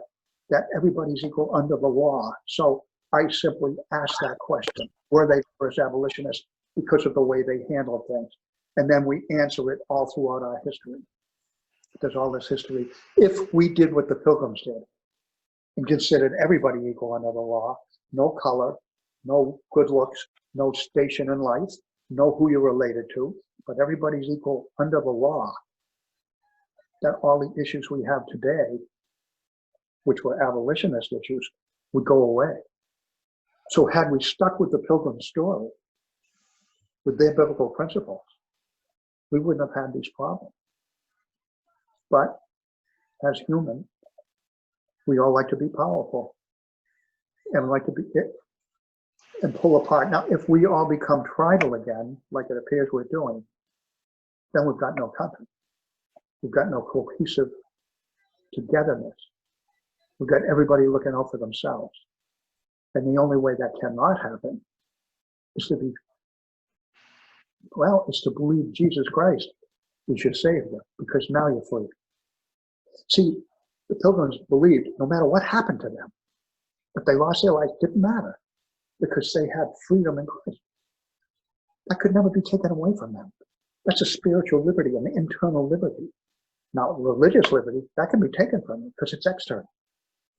that everybody's equal under the law. So I simply asked that question: were they first abolitionists because of the way they handled things? And then we answer it all throughout our history. There's all this history. If we did what the Pilgrims did and considered everybody equal under the law, no color, no good looks, no station in life, know who you're related to, but everybody's equal under the law, that all the issues we have today, which were abolitionist issues, would go away. So had we stuck with the Pilgrim story, with their biblical principles, we wouldn't have had these problems. But as human, we all like to be powerful and like to be and pull apart. Now, if we all become tribal again, like it appears we're doing, then we've got no country. We've got no cohesive togetherness. We've got everybody looking out for themselves. And the only way that cannot happen is to be, well, is to believe Jesus Christ is your Savior, because now you're free. See, the Pilgrims believed no matter what happened to them, if they lost their life, it didn't matter, because they had freedom in Christ. That could never be taken away from them. That's a spiritual liberty, an internal liberty. Now, religious liberty, that can be taken from you because it's external.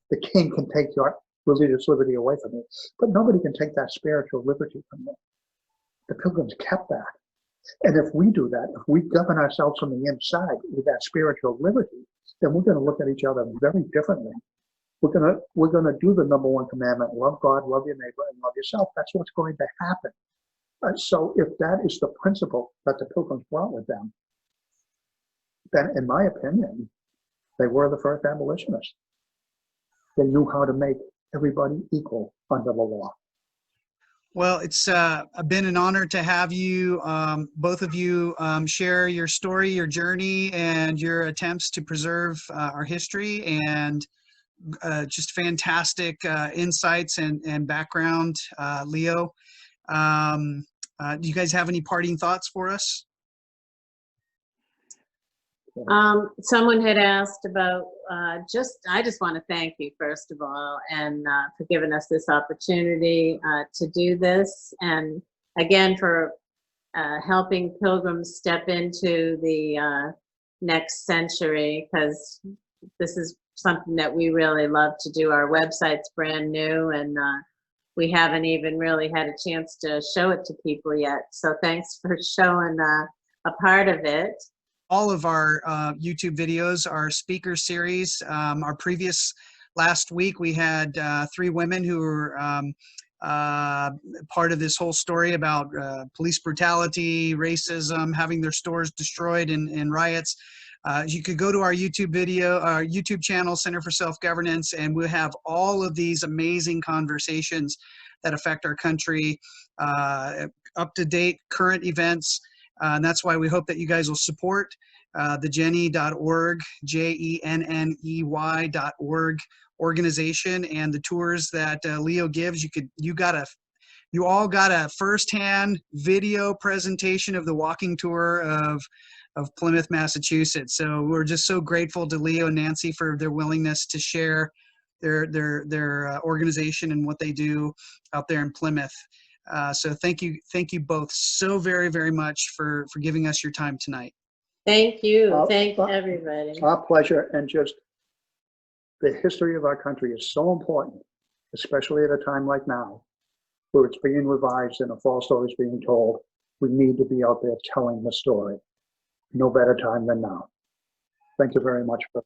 The king can take your religious liberty away from you, but nobody can take that spiritual liberty from you. The Pilgrims kept that. And if we do that, if we govern ourselves from the inside with that spiritual liberty, then we're going to look at each other very differently. We're going to do the number one commandment: love God, love your neighbor, and love yourself. That's what's going to happen. So if that is the principle that the Pilgrims brought with them, then in my opinion, they were the first abolitionists. They knew how to make everybody equal under the law. Well, it's been an honor to have you, both of you, share your story, your journey, and your attempts to preserve our history, and just fantastic insights and background, Leo. Do you guys have any parting thoughts for us? Someone had asked about I just want to thank you, first of all, and for giving us this opportunity to do this, and again for helping Pilgrims step into the next century, because this is something that we really love to do. Our website's brand new, and we haven't even really had a chance to show it to people yet. So thanks for showing a part of it. All of our YouTube videos, our speaker series, our previous, last week we had 3 women who were part of this whole story about police brutality, racism, having their stores destroyed in riots. You could go to our YouTube channel, Center for Self-Governance, and we'll have all of these amazing conversations that affect our country, up-to-date current events. And that's why we hope that you guys will support the Jenney.org, JENNEY.org organization, and the tours that Leo gives. You all got a firsthand video presentation of the walking tour of Plymouth, Massachusetts. So we're just so grateful to Leo and Nancy for their willingness to share their organization and what they do out there in Plymouth. So thank you both so very, very much for giving us your time tonight. Thank you. Thank everybody. Our pleasure. And just the history of our country is so important, especially at a time like now, where it's being revised and a false story is being told. We need to be out there telling the story. No better time than now. Thank you very much for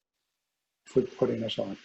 putting this on.